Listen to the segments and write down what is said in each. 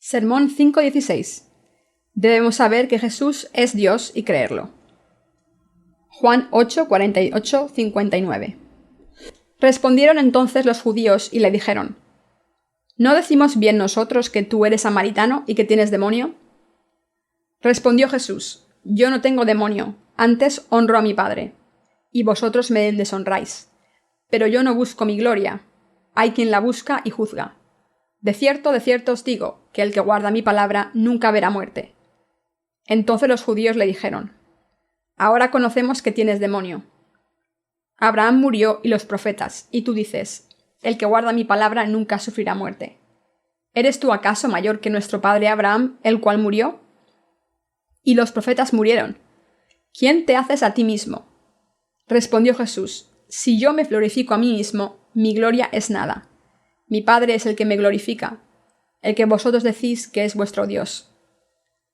Sermón 5:16. Debemos saber que Jesús es Dios y creerlo. Juan 8:48-59. Respondieron entonces los judíos y le dijeron: ¿No decimos bien nosotros que tú eres samaritano y que tienes demonio? Respondió Jesús: Yo no tengo demonio, antes honro a mi Padre, y vosotros me deshonráis. Pero yo no busco mi gloria, hay quien la busca y juzga. De cierto os digo, que el que guarda mi palabra nunca verá muerte. Entonces los judíos le dijeron: Ahora conocemos que tienes demonio. Abraham murió y los profetas, y tú dices: El que guarda mi palabra nunca sufrirá muerte. ¿Eres tú acaso mayor que nuestro padre Abraham, el cual murió? Y los profetas murieron. ¿Quién te haces a ti mismo? Respondió Jesús: Si yo me glorifico a mí mismo, mi gloria es nada. Mi Padre es el que me glorifica, el que vosotros decís que es vuestro Dios.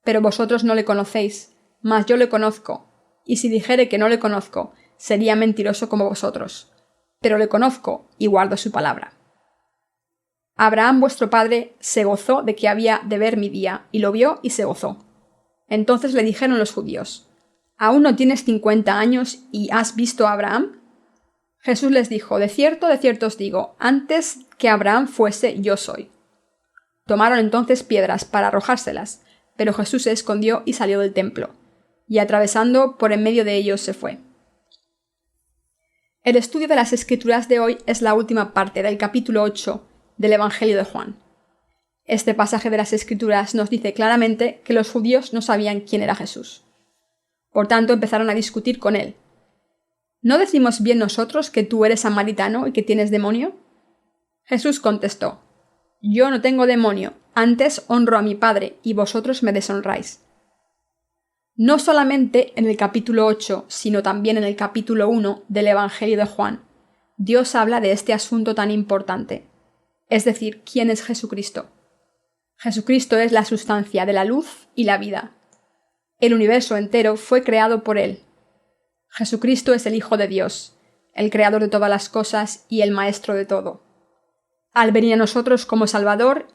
Pero vosotros no le conocéis, mas yo le conozco, y si dijere que no le conozco, sería mentiroso como vosotros. Pero le conozco y guardo su palabra. Abraham vuestro padre se gozó de que había de ver mi día, y lo vio y se gozó. Entonces le dijeron los judíos: ¿Aún no tienes 50 años y has visto a Abraham? Jesús les dijo: De cierto os digo, antes que Abraham fuese, yo soy. Tomaron entonces piedras para arrojárselas, pero Jesús se escondió y salió del templo, y atravesando por en medio de ellos se fue. El estudio de las Escrituras de hoy es la última parte del capítulo 8 del Evangelio de Juan. Este pasaje de las Escrituras nos dice claramente que los judíos no sabían quién era Jesús. Por tanto, empezaron a discutir con él. ¿No decimos bien nosotros que tú eres samaritano y que tienes demonio? Jesús contestó: Yo no tengo demonio, antes honro a mi Padre, y vosotros me deshonráis. No solamente en el capítulo 8, sino también en el capítulo 1 del Evangelio de Juan, Dios habla de este asunto tan importante, es decir, ¿quién es Jesucristo? Jesucristo es la sustancia de la luz y la vida. El universo entero fue creado por Él. Jesucristo es el Hijo de Dios, el Creador de todas las cosas y el Maestro de todo. Al venir a nosotros como Salvador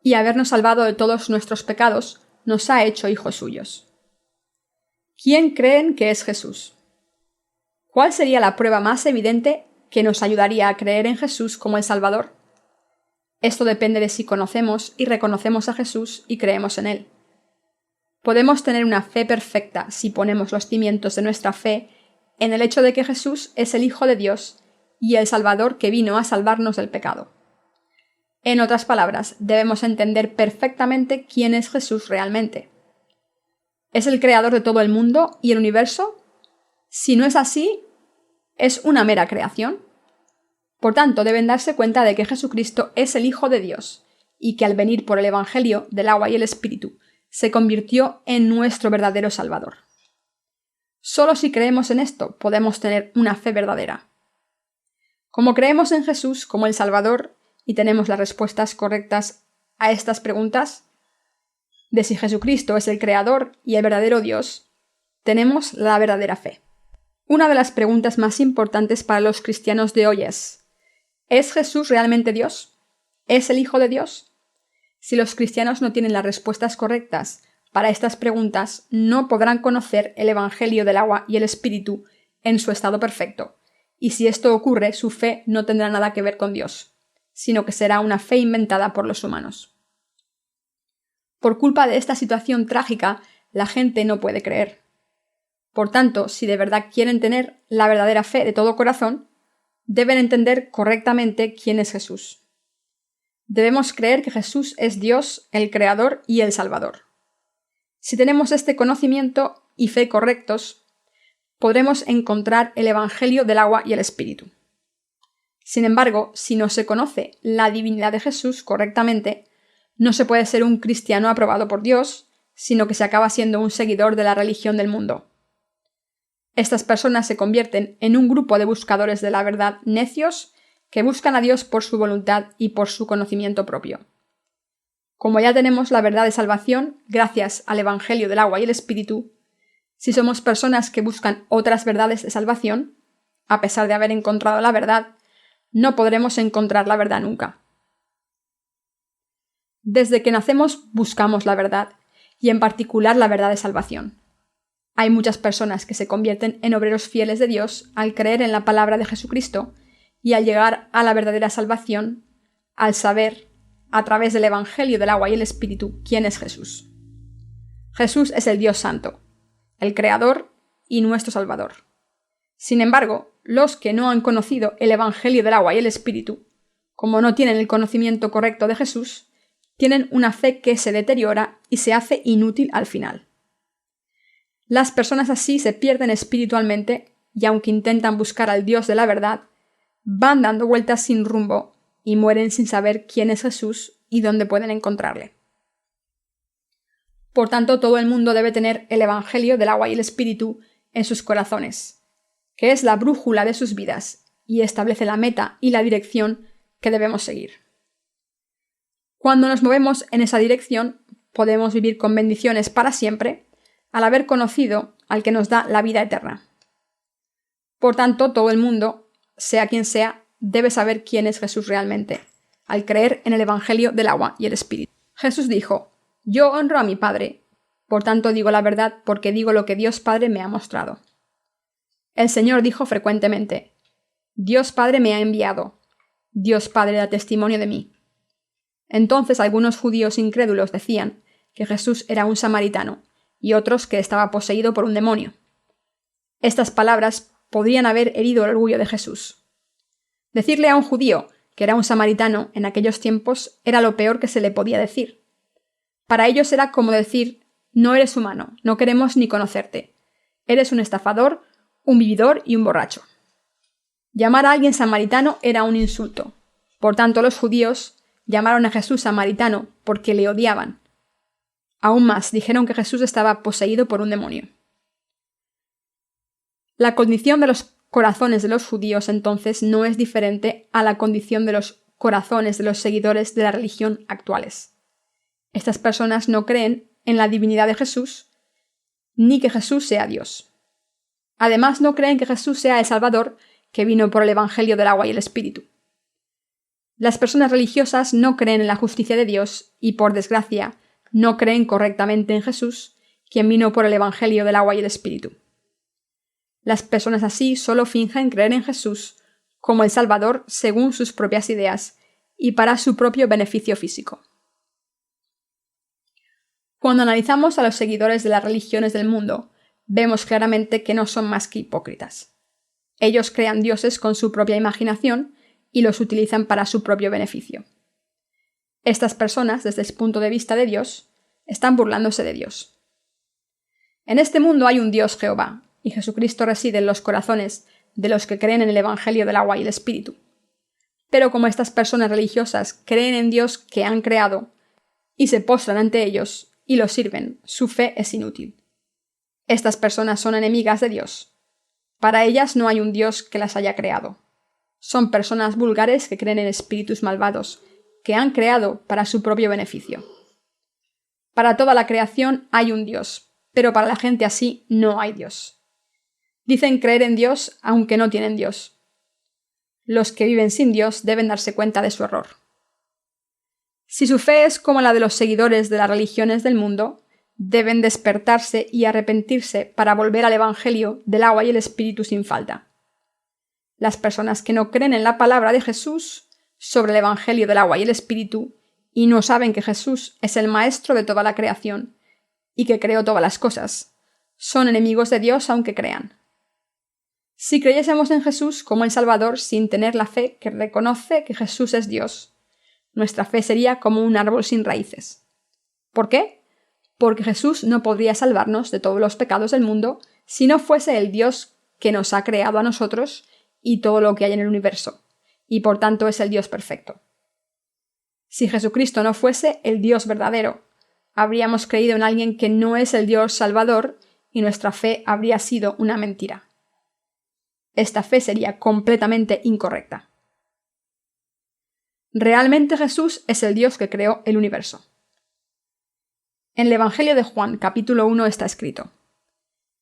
y habernos salvado de todos nuestros pecados, nos ha hecho hijos suyos. ¿Quién creen que es Jesús? ¿Cuál sería la prueba más evidente que nos ayudaría a creer en Jesús como el Salvador? Esto depende de si conocemos y reconocemos a Jesús y creemos en Él. Podemos tener una fe perfecta si ponemos los cimientos de nuestra fe en el hecho de que Jesús es el Hijo de Dios y el Salvador que vino a salvarnos del pecado. En otras palabras, debemos entender perfectamente quién es Jesús realmente. ¿Es el creador de todo el mundo y el universo? Si no es así, ¿es una mera creación? Por tanto, deben darse cuenta de que Jesucristo es el Hijo de Dios y que al venir por el Evangelio del agua y el Espíritu, se convirtió en nuestro verdadero Salvador. Solo si creemos en esto podemos tener una fe verdadera. Como creemos en Jesús como el Salvador y tenemos las respuestas correctas a estas preguntas, de si Jesucristo es el Creador y el verdadero Dios, tenemos la verdadera fe. Una de las preguntas más importantes para los cristianos de hoy ¿es Jesús realmente Dios? ¿Es el Hijo de Dios? Si los cristianos no tienen las respuestas correctas para estas preguntas, no podrán conocer el Evangelio del agua y el Espíritu en su estado perfecto, y si esto ocurre, su fe no tendrá nada que ver con Dios, sino que será una fe inventada por los humanos. Por culpa de esta situación trágica, la gente no puede creer. Por tanto, si de verdad quieren tener la verdadera fe de todo corazón, deben entender correctamente quién es Jesús. Debemos creer que Jesús es Dios, el Creador y el Salvador. Si tenemos este conocimiento y fe correctos, podremos encontrar el Evangelio del agua y el Espíritu. Sin embargo, si no se conoce la divinidad de Jesús correctamente, no se puede ser un cristiano aprobado por Dios, sino que se acaba siendo un seguidor de la religión del mundo. Estas personas se convierten en un grupo de buscadores de la verdad necios que buscan a Dios por su voluntad y por su conocimiento propio. Como ya tenemos la verdad de salvación, gracias al Evangelio del agua y el Espíritu, si somos personas que buscan otras verdades de salvación, a pesar de haber encontrado la verdad, no podremos encontrar la verdad nunca. Desde que nacemos buscamos la verdad, y en particular la verdad de salvación. Hay muchas personas que se convierten en obreros fieles de Dios al creer en la palabra de Jesucristo y al llegar a la verdadera salvación, al saber, a través del Evangelio del agua y el Espíritu, quién es Jesús. Jesús es el Dios Santo, el Creador y nuestro Salvador. Sin embargo, los que no han conocido el Evangelio del agua y el Espíritu, como no tienen el conocimiento correcto de Jesús, tienen una fe que se deteriora y se hace inútil al final. Las personas así se pierden espiritualmente y aunque intentan buscar al Dios de la verdad, van dando vueltas sin rumbo y mueren sin saber quién es Jesús y dónde pueden encontrarle. Por tanto, todo el mundo debe tener el Evangelio del agua y el Espíritu en sus corazones, que es la brújula de sus vidas y establece la meta y la dirección que debemos seguir. Cuando nos movemos en esa dirección, podemos vivir con bendiciones para siempre, al haber conocido al que nos da la vida eterna. Por tanto, todo el mundo, sea quien sea, debe saber quién es Jesús realmente, al creer en el Evangelio del agua y el Espíritu. Jesús dijo: «Yo honro a mi Padre, por tanto digo la verdad porque digo lo que Dios Padre me ha mostrado». El Señor dijo frecuentemente: «Dios Padre me ha enviado, Dios Padre da testimonio de mí». Entonces algunos judíos incrédulos decían que Jesús era un samaritano y otros que estaba poseído por un demonio. Estas palabras podrían haber herido el orgullo de Jesús. Decirle a un judío que era un samaritano en aquellos tiempos era lo peor que se le podía decir. Para ellos era como decir: «No eres humano, no queremos ni conocerte. Eres un estafador, un vividor y un borracho». Llamar a alguien samaritano era un insulto. Por tanto, los judíos llamaron a Jesús samaritano porque le odiaban. Aún más, dijeron que Jesús estaba poseído por un demonio. La condición de los corazones de los judíos entonces no es diferente a la condición de los corazones de los seguidores de la religión actuales. Estas personas no creen en la divinidad de Jesús, ni que Jesús sea Dios. Además, no creen que Jesús sea el Salvador que vino por el Evangelio del agua y el Espíritu. Las personas religiosas no creen en la justicia de Dios y, por desgracia, no creen correctamente en Jesús, quien vino por el Evangelio del agua y el Espíritu. Las personas así solo fingen creer en Jesús como el Salvador según sus propias ideas y para su propio beneficio físico. Cuando analizamos a los seguidores de las religiones del mundo, vemos claramente que no son más que hipócritas. Ellos crean dioses con su propia imaginación y los utilizan para su propio beneficio. Estas personas, desde el punto de vista de Dios, están burlándose de Dios. En este mundo hay un Dios Jehová, y Jesucristo reside en los corazones de los que creen en el Evangelio del agua y el Espíritu. Pero como estas personas religiosas creen en Dios que han creado y se postran ante ellos y los sirven, su fe es inútil. Estas personas son enemigas de Dios. Para ellas no hay un Dios que las haya creado. Son personas vulgares que creen en espíritus malvados, que han creado para su propio beneficio. Para toda la creación hay un Dios, pero para la gente así no hay Dios. Dicen creer en Dios aunque no tienen Dios. Los que viven sin Dios deben darse cuenta de su error. Si su fe es como la de los seguidores de las religiones del mundo, deben despertarse y arrepentirse para volver al Evangelio del agua y el Espíritu sin falta. Las personas que no creen en la palabra de Jesús sobre el Evangelio del agua y el Espíritu y no saben que Jesús es el Maestro de toda la creación y que creó todas las cosas, son enemigos de Dios aunque crean. Si creyésemos en Jesús como el Salvador sin tener la fe que reconoce que Jesús es Dios, nuestra fe sería como un árbol sin raíces. ¿Por qué? Porque Jesús no podría salvarnos de todos los pecados del mundo si no fuese el Dios que nos ha creado a nosotros y todo lo que hay en el universo, y por tanto es el Dios perfecto. Si Jesucristo no fuese el Dios verdadero, habríamos creído en alguien que no es el Dios Salvador y nuestra fe habría sido una mentira. Esta fe sería completamente incorrecta. Realmente Jesús es el Dios que creó el universo. En el Evangelio de Juan, capítulo 1, está escrito: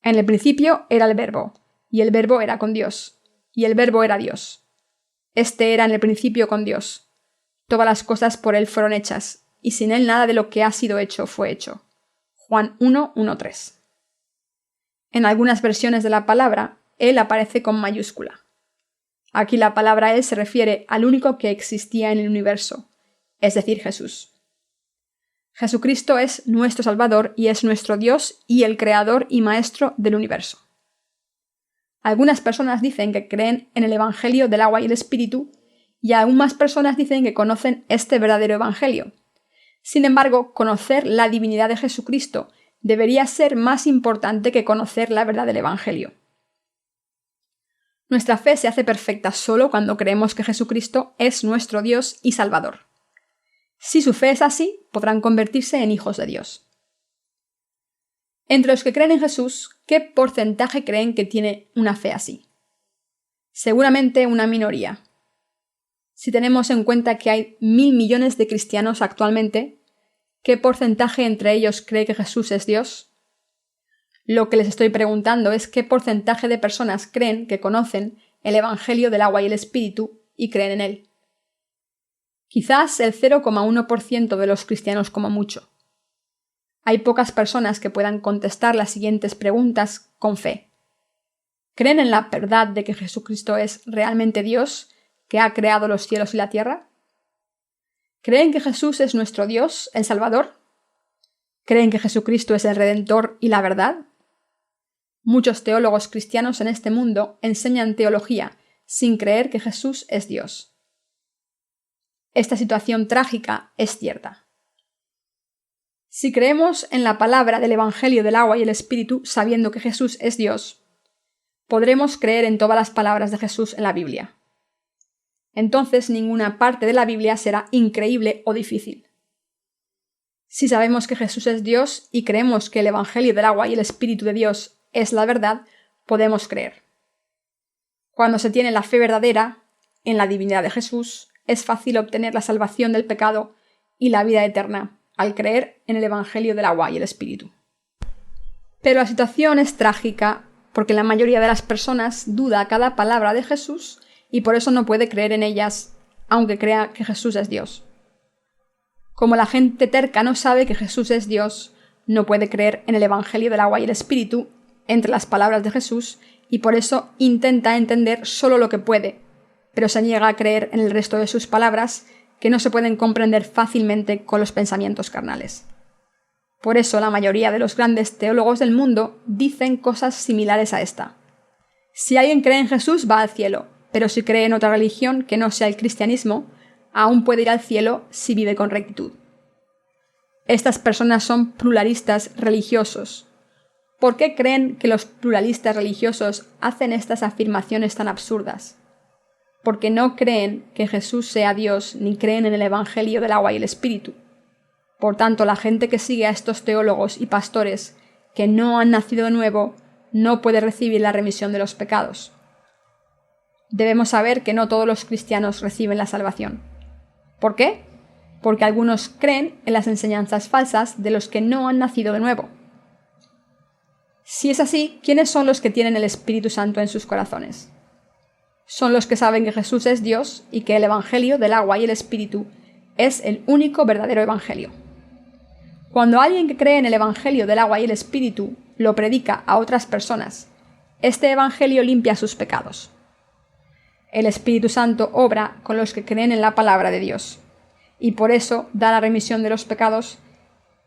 «En el principio era el Verbo, y el Verbo era con Dios, y el Verbo era Dios. Este era en el principio con Dios. Todas las cosas por él fueron hechas, y sin Él nada de lo que ha sido hecho fue hecho. Juan 1:1-3. En algunas versiones de la palabra, Él aparece con mayúscula. Aquí la palabra Él se refiere al único que existía en el universo, es decir, Jesús. Jesucristo es nuestro Salvador y es nuestro Dios y el Creador y Maestro del universo. Algunas personas dicen que creen en el Evangelio del agua y el Espíritu, y aún más personas dicen que conocen este verdadero Evangelio. Sin embargo, conocer la divinidad de Jesucristo debería ser más importante que conocer la verdad del Evangelio. Nuestra fe se hace perfecta solo cuando creemos que Jesucristo es nuestro Dios y Salvador. Si su fe es así, podrán convertirse en hijos de Dios. Entre los que creen en Jesús, ¿qué porcentaje creen que tiene una fe así? Seguramente una minoría. Si tenemos en cuenta que hay 1.000 millones de cristianos actualmente, ¿qué porcentaje entre ellos cree que Jesús es Dios? Lo que les estoy preguntando es qué porcentaje de personas creen que conocen el Evangelio del agua y el Espíritu y creen en él. Quizás el 0,1% de los cristianos como mucho. Hay pocas personas que puedan contestar las siguientes preguntas con fe. ¿Creen en la verdad de que Jesucristo es realmente Dios, que ha creado los cielos y la tierra? ¿Creen que Jesús es nuestro Dios, el Salvador? ¿Creen que Jesucristo es el Redentor y la verdad? Muchos teólogos cristianos en este mundo enseñan teología sin creer que Jesús es Dios. Esta situación trágica es cierta. Si creemos en la palabra del Evangelio del agua y el Espíritu sabiendo que Jesús es Dios, podremos creer en todas las palabras de Jesús en la Biblia. Entonces ninguna parte de la Biblia será increíble o difícil. Si sabemos que Jesús es Dios y creemos que el Evangelio del agua y el Espíritu de Dios es la verdad, podemos creer. Cuando se tiene la fe verdadera en la divinidad de Jesús, es fácil obtener la salvación del pecado y la vida eterna al creer en el Evangelio del agua y el Espíritu. Pero la situación es trágica porque la mayoría de las personas duda cada palabra de Jesús y por eso no puede creer en ellas, aunque crea que Jesús es Dios. Como la gente terca no sabe que Jesús es Dios, no puede creer en el Evangelio del agua y el Espíritu, entre las palabras de Jesús, y por eso intenta entender solo lo que puede, pero se niega a creer en el resto de sus palabras, que no se pueden comprender fácilmente con los pensamientos carnales. Por eso la mayoría de los grandes teólogos del mundo dicen cosas similares a esta. Si alguien cree en Jesús, va al cielo, pero si cree en otra religión que no sea el cristianismo, aún puede ir al cielo si vive con rectitud. Estas personas son pluralistas religiosos. ¿Por qué creen que los pluralistas religiosos hacen estas afirmaciones tan absurdas? Porque no creen que Jesús sea Dios ni creen en el Evangelio del agua y el Espíritu. Por tanto, la gente que sigue a estos teólogos y pastores que no han nacido de nuevo no puede recibir la remisión de los pecados. Debemos saber que no todos los cristianos reciben la salvación. ¿Por qué? Porque algunos creen en las enseñanzas falsas de los que no han nacido de nuevo. Si es así, ¿quiénes son los que tienen el Espíritu Santo en sus corazones? Son los que saben que Jesús es Dios y que el Evangelio del agua y el Espíritu es el único verdadero Evangelio. Cuando alguien que cree en el Evangelio del agua y el Espíritu lo predica a otras personas, este Evangelio limpia sus pecados. El Espíritu Santo obra con los que creen en la palabra de Dios, y por eso da la remisión de los pecados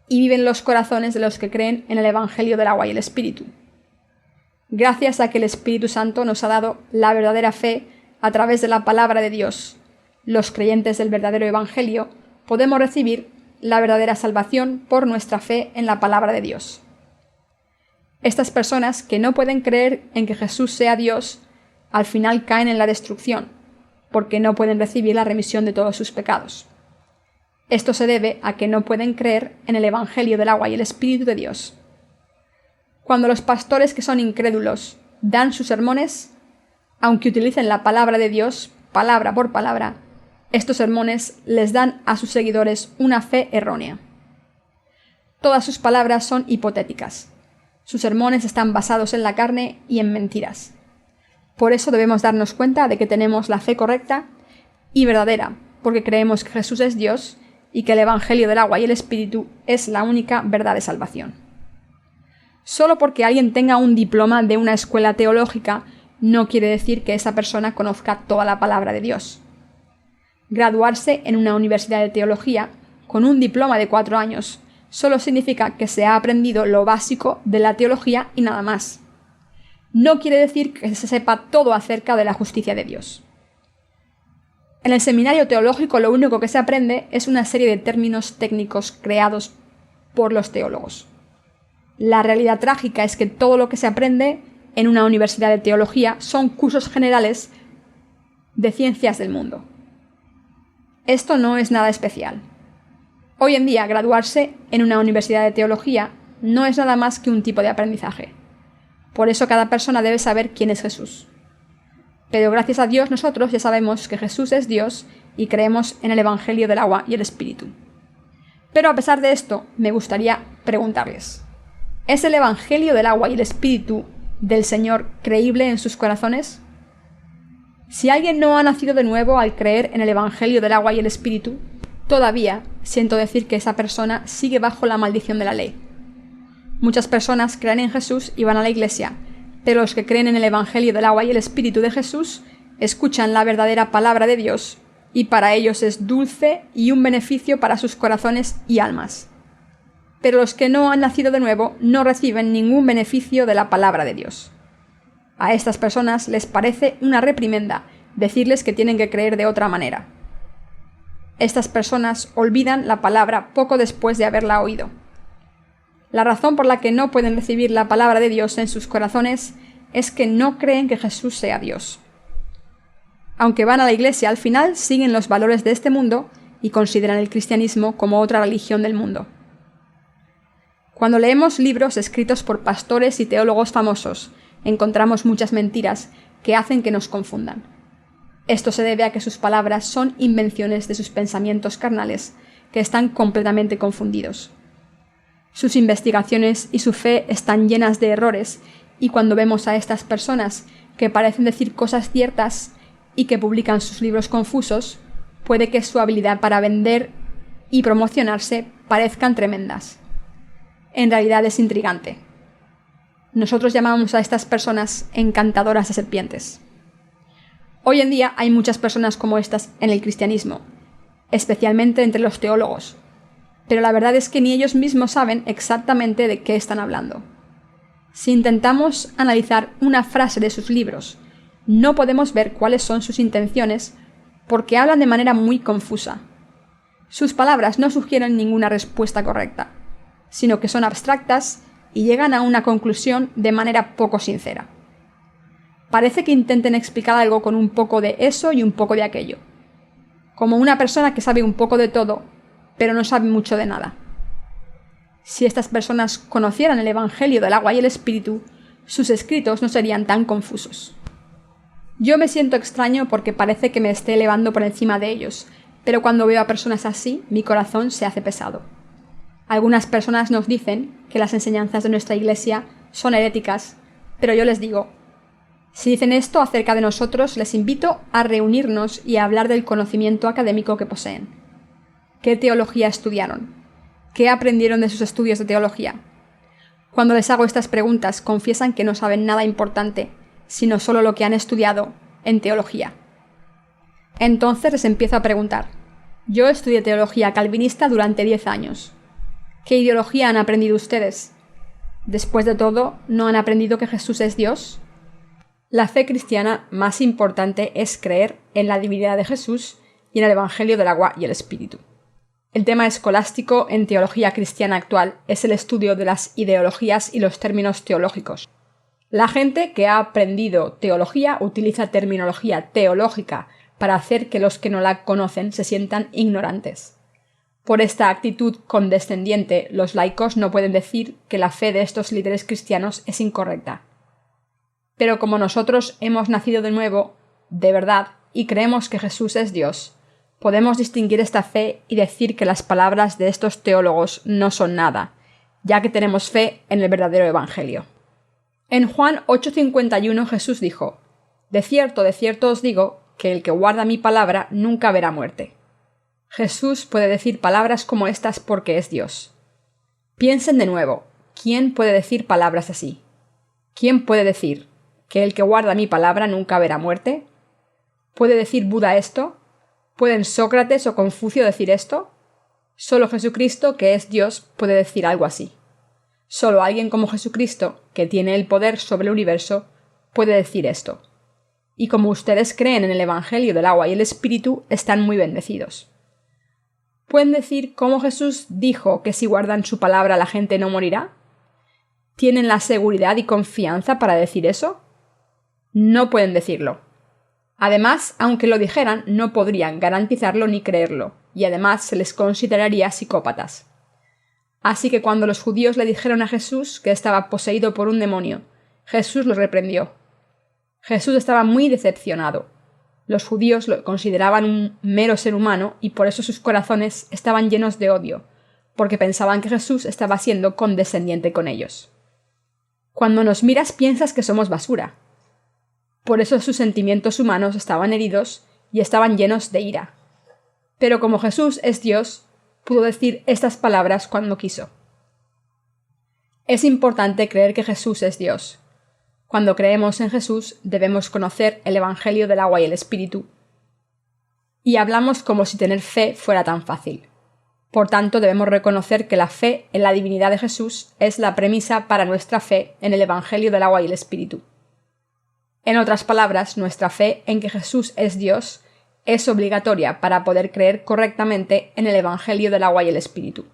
y vive en los corazones de los que creen en el Evangelio del agua y el Espíritu. Gracias a que el Espíritu Santo nos ha dado la verdadera fe a través de la palabra de Dios, los creyentes del verdadero Evangelio podemos recibir la verdadera salvación por nuestra fe en la palabra de Dios. Estas personas que no pueden creer en que Jesús sea Dios, al final caen en la destrucción, porque no pueden recibir la remisión de todos sus pecados. Esto se debe a que no pueden creer en el Evangelio del agua y el Espíritu de Dios. Cuando los pastores que son incrédulos dan sus sermones, aunque utilicen la palabra de Dios, palabra por palabra, estos sermones les dan a sus seguidores una fe errónea. Todas sus palabras son hipotéticas. Sus sermones están basados en la carne y en mentiras. Por eso debemos darnos cuenta de que tenemos la fe correcta y verdadera, porque creemos que Jesús es Dios y que el Evangelio del agua y el Espíritu es la única verdad de salvación. Solo porque alguien tenga un diploma de una escuela teológica no quiere decir que esa persona conozca toda la palabra de Dios. Graduarse en una universidad de teología con un diploma de 4 años solo significa que se ha aprendido lo básico de la teología y nada más. No quiere decir que se sepa todo acerca de la justicia de Dios. En el seminario teológico lo único que se aprende es una serie de términos técnicos creados por los teólogos. La realidad trágica es que todo lo que se aprende en una universidad de teología son cursos generales de ciencias del mundo. Esto no es nada especial. Hoy en día, graduarse en una universidad de teología no es nada más que un tipo de aprendizaje. Por eso cada persona debe saber quién es Jesús. Pero gracias a Dios nosotros ya sabemos que Jesús es Dios y creemos en el Evangelio del agua y el Espíritu. Pero a pesar de esto, me gustaría preguntarles, ¿es el Evangelio del agua y el Espíritu del Señor creíble en sus corazones? Si alguien no ha nacido de nuevo al creer en el Evangelio del agua y el Espíritu, todavía siento decir que esa persona sigue bajo la maldición de la ley. Muchas personas creen en Jesús y van a la iglesia, pero los que creen en el Evangelio del agua y el Espíritu de Jesús escuchan la verdadera palabra de Dios y para ellos es dulce y un beneficio para sus corazones y almas. Pero los que no han nacido de nuevo no reciben ningún beneficio de la palabra de Dios. A estas personas les parece una reprimenda decirles que tienen que creer de otra manera. Estas personas olvidan la palabra poco después de haberla oído. La razón por la que no pueden recibir la palabra de Dios en sus corazones es que no creen que Jesús sea Dios. Aunque van a la iglesia, al final siguen los valores de este mundo y consideran el cristianismo como otra religión del mundo. Cuando leemos libros escritos por pastores y teólogos famosos, encontramos muchas mentiras que hacen que nos confundan. Esto se debe a que sus palabras son invenciones de sus pensamientos carnales, que están completamente confundidos. Sus investigaciones y su fe están llenas de errores, y cuando vemos a estas personas que parecen decir cosas ciertas y que publican sus libros confusos, puede que su habilidad para vender y promocionarse parezcan tremendas. En realidad es intrigante. Nosotros llamamos a estas personas encantadoras de serpientes. Hoy en día hay muchas personas como estas en el cristianismo, especialmente entre los teólogos, pero la verdad es que ni ellos mismos saben exactamente de qué están hablando. Si intentamos analizar una frase de sus libros, no podemos ver cuáles son sus intenciones porque hablan de manera muy confusa. Sus palabras no sugieren ninguna respuesta correcta, sino que son abstractas y llegan a una conclusión de manera poco sincera. Parece que intenten explicar algo con un poco de eso y un poco de aquello, como una persona que sabe un poco de todo, pero no sabe mucho de nada. Si estas personas conocieran el Evangelio del agua y el Espíritu, sus escritos no serían tan confusos. Yo me siento extraño porque parece que me esté elevando por encima de ellos, pero cuando veo a personas así, mi corazón se hace pesado. Algunas personas nos dicen que las enseñanzas de nuestra iglesia son heréticas, pero yo les digo, si dicen esto acerca de nosotros, les invito a reunirnos y a hablar del conocimiento académico que poseen. ¿Qué teología estudiaron? ¿Qué aprendieron de sus estudios de teología? Cuando les hago estas preguntas, confiesan que no saben nada importante, sino solo lo que han estudiado en teología. Entonces les empiezo a preguntar. Yo estudié teología calvinista durante 10 años. ¿Qué ideología han aprendido ustedes? Después de todo, ¿no han aprendido que Jesús es Dios? La fe cristiana más importante es creer en la divinidad de Jesús y en el Evangelio del agua y el Espíritu. El tema escolástico en teología cristiana actual es el estudio de las ideologías y los términos teológicos. La gente que ha aprendido teología utiliza terminología teológica para hacer que los que no la conocen se sientan ignorantes. Por esta actitud condescendiente, los laicos no pueden decir que la fe de estos líderes cristianos es incorrecta. Pero como nosotros hemos nacido de nuevo, de verdad, y creemos que Jesús es Dios, podemos distinguir esta fe y decir que las palabras de estos teólogos no son nada, ya que tenemos fe en el verdadero Evangelio. En Juan 8:51 Jesús dijo, de cierto os digo, que el que guarda mi palabra nunca verá muerte. Jesús puede decir palabras como estas porque es Dios. Piensen de nuevo, ¿quién puede decir palabras así? ¿Quién puede decir que el que guarda mi palabra nunca verá muerte? ¿Puede decir Buda esto? ¿Pueden Sócrates o Confucio decir esto? Solo Jesucristo, que es Dios, puede decir algo así. Solo alguien como Jesucristo, que tiene el poder sobre el universo, puede decir esto. Y como ustedes creen en el Evangelio del agua y el Espíritu, están muy bendecidos. ¿Pueden decir cómo Jesús dijo que si guardan su palabra la gente no morirá? ¿Tienen la seguridad y confianza para decir eso? No pueden decirlo. Además, aunque lo dijeran, no podrían garantizarlo ni creerlo, y además se les consideraría psicópatas. Así que cuando los judíos le dijeron a Jesús que estaba poseído por un demonio, Jesús los reprendió. Jesús estaba muy decepcionado. Los judíos lo consideraban un mero ser humano y por eso sus corazones estaban llenos de odio, porque pensaban que Jesús estaba siendo condescendiente con ellos. Cuando nos miras piensas que somos basura. Por eso sus sentimientos humanos estaban heridos y estaban llenos de ira. Pero como Jesús es Dios, pudo decir estas palabras cuando quiso. Es importante creer que Jesús es Dios. Cuando creemos en Jesús, debemos conocer el Evangelio del agua y el Espíritu. Y hablamos como si tener fe fuera tan fácil. Por tanto, debemos reconocer que la fe en la divinidad de Jesús es la premisa para nuestra fe en el Evangelio del agua y el Espíritu. En otras palabras, nuestra fe en que Jesús es Dios es obligatoria para poder creer correctamente en el Evangelio del agua y el Espíritu.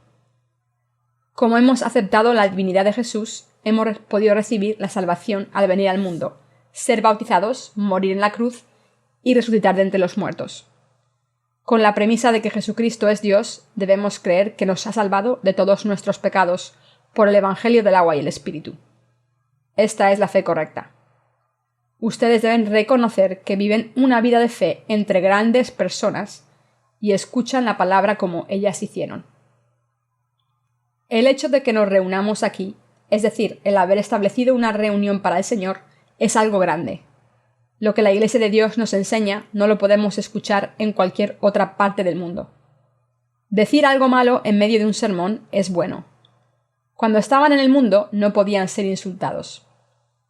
Como hemos aceptado la divinidad de Jesús, hemos podido recibir la salvación al venir al mundo, ser bautizados, morir en la cruz y resucitar de entre los muertos. Con la premisa de que Jesucristo es Dios, debemos creer que nos ha salvado de todos nuestros pecados por el Evangelio del agua y el Espíritu. Esta es la fe correcta. Ustedes deben reconocer que viven una vida de fe entre grandes personas y escuchan la palabra como ellas hicieron. El hecho de que nos reunamos aquí, es decir, el haber establecido una reunión para el Señor, es algo grande. Lo que la Iglesia de Dios nos enseña no lo podemos escuchar en cualquier otra parte del mundo. Decir algo malo en medio de un sermón es bueno. Cuando estaban en el mundo no podían ser insultados.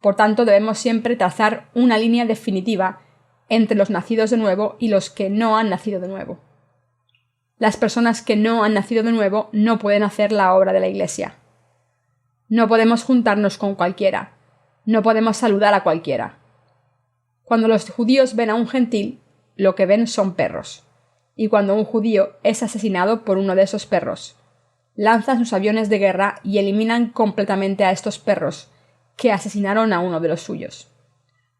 Por tanto, debemos siempre trazar una línea definitiva entre los nacidos de nuevo y los que no han nacido de nuevo. Las personas que no han nacido de nuevo no pueden hacer la obra de la Iglesia. No podemos juntarnos con cualquiera. No podemos saludar a cualquiera. Cuando los judíos ven a un gentil, lo que ven son perros. Y cuando un judío es asesinado por uno de esos perros, lanzan sus aviones de guerra y eliminan completamente a estos perros, que asesinaron a uno de los suyos.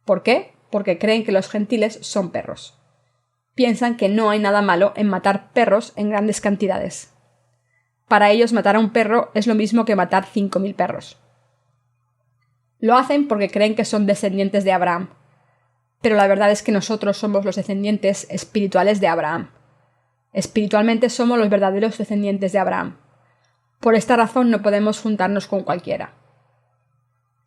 ¿Por qué? Porque creen que los gentiles son perros. Piensan que no hay nada malo en matar perros en grandes cantidades. Para ellos matar a un perro es lo mismo que matar 5.000 perros. Lo hacen porque creen que son descendientes de Abraham. Pero la verdad es que nosotros somos los descendientes espirituales de Abraham. Espiritualmente somos los verdaderos descendientes de Abraham. Por esta razón no podemos juntarnos con cualquiera.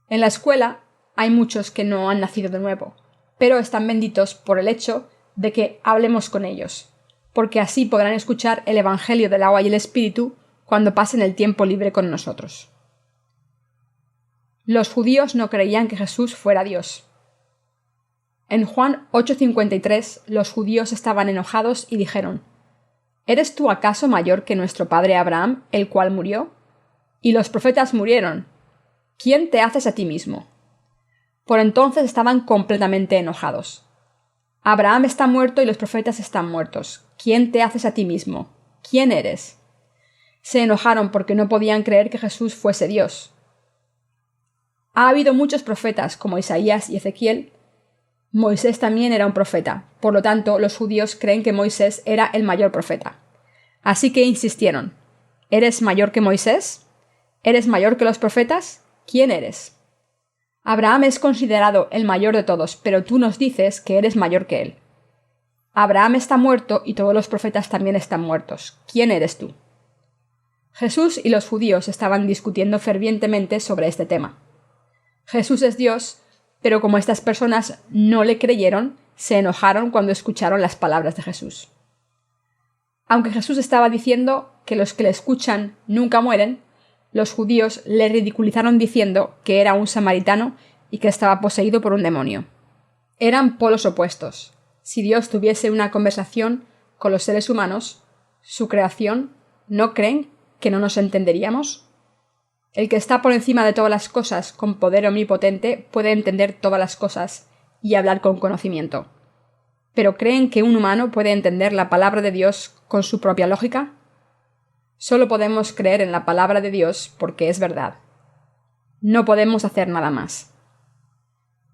En la escuela hay muchos que no han nacido de nuevo, pero están benditos por el hecho de que hablemos con ellos, porque así podrán escuchar el Evangelio del agua y el Espíritu cuando pasen el tiempo libre con nosotros. Los judíos no creían que Jesús fuera Dios. En Juan 8:53 los judíos estaban enojados y dijeron: ¿Eres tú acaso mayor que nuestro padre Abraham, el cual murió? Y los profetas murieron. ¿Quién te haces a ti mismo? Por entonces estaban completamente enojados. Abraham está muerto y los profetas están muertos. ¿Quién te haces a ti mismo? ¿Quién eres? Se enojaron porque no podían creer que Jesús fuese Dios. Ha habido muchos profetas como Isaías y Ezequiel. Moisés también era un profeta, por lo tanto los judíos creen que Moisés era el mayor profeta. Así que insistieron: ¿Eres mayor que Moisés? ¿Eres mayor que los profetas? ¿Quién eres? Abraham es considerado el mayor de todos, pero tú nos dices que eres mayor que él. Abraham está muerto y todos los profetas también están muertos. ¿Quién eres tú? Jesús y los judíos estaban discutiendo fervientemente sobre este tema. Jesús es Dios, pero como estas personas no le creyeron, se enojaron cuando escucharon las palabras de Jesús. Aunque Jesús estaba diciendo que los que le escuchan nunca mueren, los judíos le ridiculizaron diciendo que era un samaritano y que estaba poseído por un demonio. Eran polos opuestos. Si Dios tuviese una conversación con los seres humanos, su creación, ¿no creen que no nos entenderíamos? El que está por encima de todas las cosas con poder omnipotente puede entender todas las cosas y hablar con conocimiento. ¿Pero creen que un humano puede entender la palabra de Dios con su propia lógica? Solo podemos creer en la palabra de Dios porque es verdad. No podemos hacer nada más.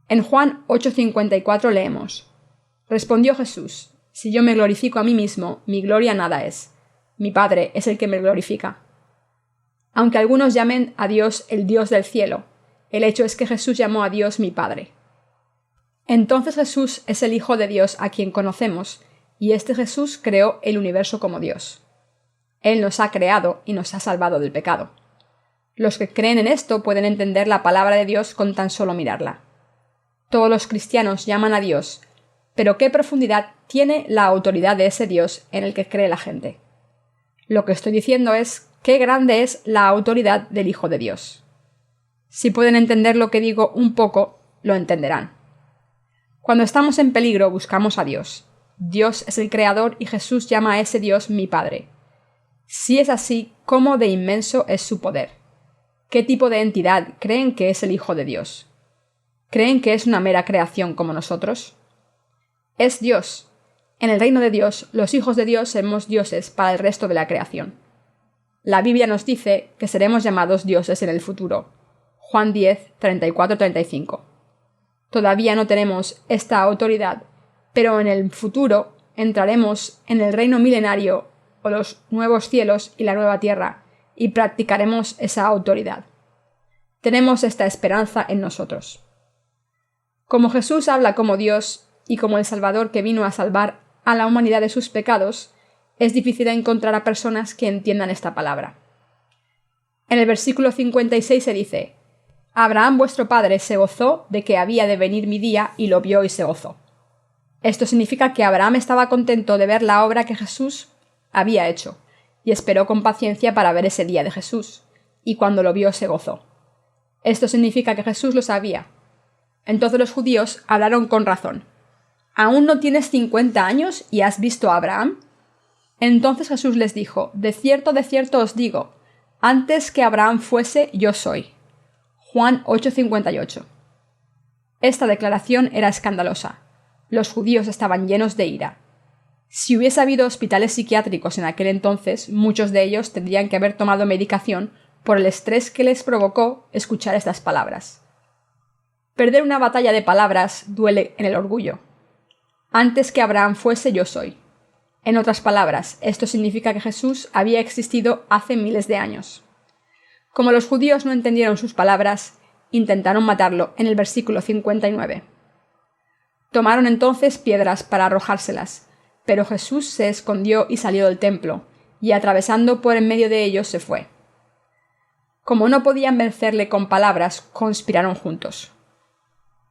En Juan 8:54 leemos: Respondió Jesús: Si yo me glorifico a mí mismo, mi gloria nada es. Mi Padre es el que me glorifica. Aunque algunos llamen a Dios el Dios del cielo, el hecho es que Jesús llamó a Dios mi Padre. Entonces Jesús es el Hijo de Dios a quien conocemos, y este Jesús creó el universo como Dios. Él nos ha creado y nos ha salvado del pecado. Los que creen en esto pueden entender la palabra de Dios con tan solo mirarla. Todos los cristianos llaman a Dios, pero ¿qué profundidad tiene la autoridad de ese Dios en el que cree la gente? Lo que estoy diciendo es qué grande es la autoridad del Hijo de Dios. Si pueden entender lo que digo un poco, lo entenderán. Cuando estamos en peligro buscamos a Dios. Dios es el Creador y Jesús llama a ese Dios mi Padre. Si es así, ¿cómo de inmenso es su poder? ¿Qué tipo de entidad creen que es el Hijo de Dios? ¿Creen que es una mera creación como nosotros? Es Dios. En el reino de Dios, los hijos de Dios seremos dioses para el resto de la creación. La Biblia nos dice que seremos llamados dioses en el futuro. Juan 10, 34-35. Todavía no tenemos esta autoridad, pero en el futuro entraremos en el reino milenario o los nuevos cielos y la nueva tierra y practicaremos esa autoridad. Tenemos esta esperanza en nosotros. Como Jesús habla como Dios y como el Salvador que vino a salvar a la humanidad de sus pecados, es difícil encontrar a personas que entiendan esta palabra. En el versículo 56 se dice: Abraham vuestro padre se gozó de que había de venir mi día y lo vio y se gozó. Esto significa que Abraham estaba contento de ver la obra que Jesús había hecho y esperó con paciencia para ver ese día de Jesús, y cuando lo vio se gozó. Esto significa que Jesús lo sabía. Entonces los judíos hablaron con razón. ¿Aún no tienes 50 años y has visto a Abraham? Entonces Jesús les dijo: de cierto os digo, antes que Abraham fuese, yo soy. Juan 8:58. Esta declaración era escandalosa. Los judíos estaban llenos de ira. Si hubiese habido hospitales psiquiátricos en aquel entonces, muchos de ellos tendrían que haber tomado medicación por el estrés que les provocó escuchar estas palabras. Perder una batalla de palabras duele en el orgullo. Antes que Abraham fuese, yo soy. En otras palabras, esto significa que Jesús había existido hace miles de años. Como los judíos no entendieron sus palabras, intentaron matarlo en el versículo 59. Tomaron entonces piedras para arrojárselas, pero Jesús se escondió y salió del templo, y atravesando por en medio de ellos se fue. Como no podían vencerle con palabras, conspiraron juntos.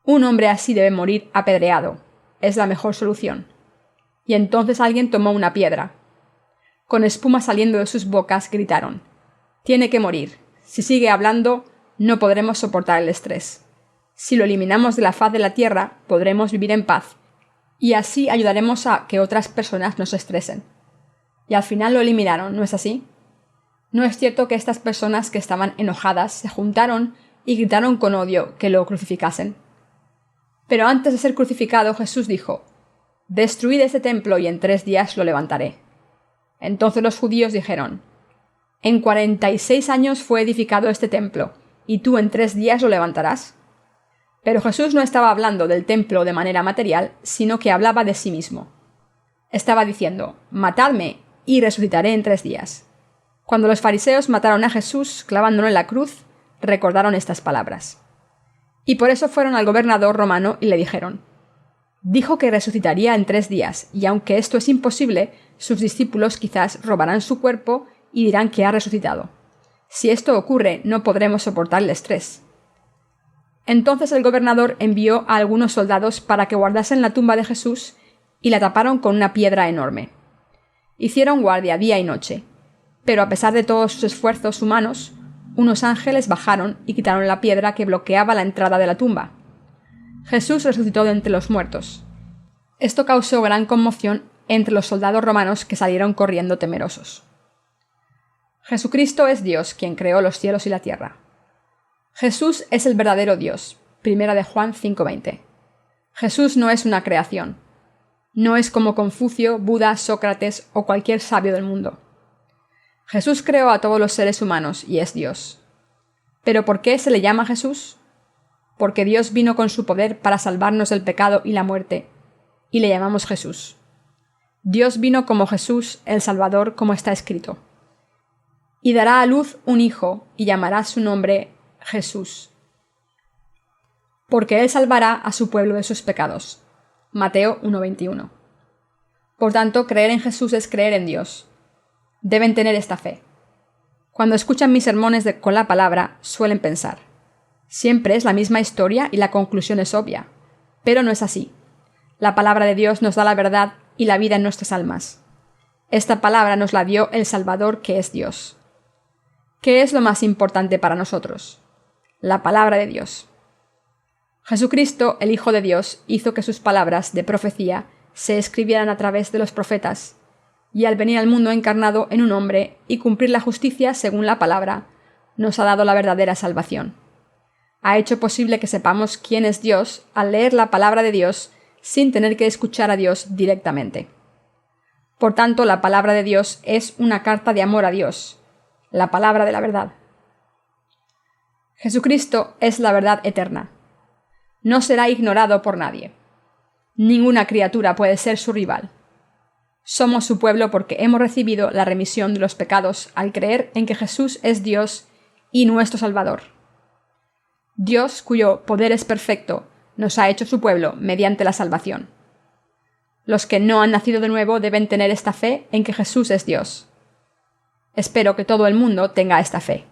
Un hombre así debe morir apedreado. Es la mejor solución. Y entonces alguien tomó una piedra. Con espuma saliendo de sus bocas, gritaron: «Tiene que morir. Si sigue hablando, no podremos soportar el estrés. Si lo eliminamos de la faz de la tierra, podremos vivir en paz, y así ayudaremos a que otras personas no se estresen». Y al final lo eliminaron, ¿no es así? ¿No es cierto que estas personas que estaban enojadas se juntaron y gritaron con odio que lo crucificasen? Pero antes de ser crucificado, Jesús dijo: «Destruid este templo y en 3 días lo levantaré». Entonces los judíos dijeron: «En 46 años fue edificado este templo, ¿y tú en 3 días lo levantarás?». Pero Jesús no estaba hablando del templo de manera material, sino que hablaba de sí mismo. Estaba diciendo: «Matadme y resucitaré en 3 días». Cuando los fariseos mataron a Jesús clavándolo en la cruz, recordaron estas palabras. Y por eso fueron al gobernador romano y le dijeron: «Dijo que resucitaría en 3 días, y aunque esto es imposible, sus discípulos quizás robarán su cuerpo y dirán que ha resucitado. Si esto ocurre, no podremos soportar el estrés». Entonces el gobernador envió a algunos soldados para que guardasen la tumba de Jesús y la taparon con una piedra enorme. Hicieron guardia día y noche, pero a pesar de todos sus esfuerzos humanos, unos ángeles bajaron y quitaron la piedra que bloqueaba la entrada de la tumba. Jesús resucitó de entre los muertos. Esto causó gran conmoción entre los soldados romanos que salieron corriendo temerosos. Jesucristo es Dios, quien creó los cielos y la tierra. Jesús es el verdadero Dios. 1 de Juan 5:20. Jesús no es una creación. No es como Confucio, Buda, Sócrates o cualquier sabio del mundo. Jesús creó a todos los seres humanos y es Dios. ¿Pero por qué se le llama Jesús? Porque Dios vino con su poder para salvarnos del pecado y la muerte, y le llamamos Jesús. Dios vino como Jesús, el Salvador, como está escrito. Y dará a luz un hijo, y llamará su nombre Jesús, porque él salvará a su pueblo de sus pecados. Mateo 1:21. Por tanto, creer en Jesús es creer en Dios. Deben tener esta fe. Cuando escuchan mis sermones con la palabra, suelen pensar: siempre es la misma historia y la conclusión es obvia. Pero no es así. La palabra de Dios nos da la verdad y la vida en nuestras almas. Esta palabra nos la dio el Salvador, que es Dios. ¿Qué es lo más importante para nosotros? La palabra de Dios. Jesucristo, el Hijo de Dios, hizo que sus palabras de profecía se escribieran a través de los profetas, y al venir al mundo encarnado en un hombre y cumplir la justicia según la palabra, nos ha dado la verdadera salvación. Ha hecho posible que sepamos quién es Dios al leer la palabra de Dios sin tener que escuchar a Dios directamente. Por tanto, la palabra de Dios es una carta de amor a Dios, la palabra de la verdad. Jesucristo es la verdad eterna. No será ignorado por nadie. Ninguna criatura puede ser su rival. Somos su pueblo porque hemos recibido la remisión de los pecados al creer en que Jesús es Dios y nuestro Salvador. Dios, cuyo poder es perfecto, nos ha hecho su pueblo mediante la salvación. Los que no han nacido de nuevo deben tener esta fe en que Jesús es Dios. Espero que todo el mundo tenga esta fe.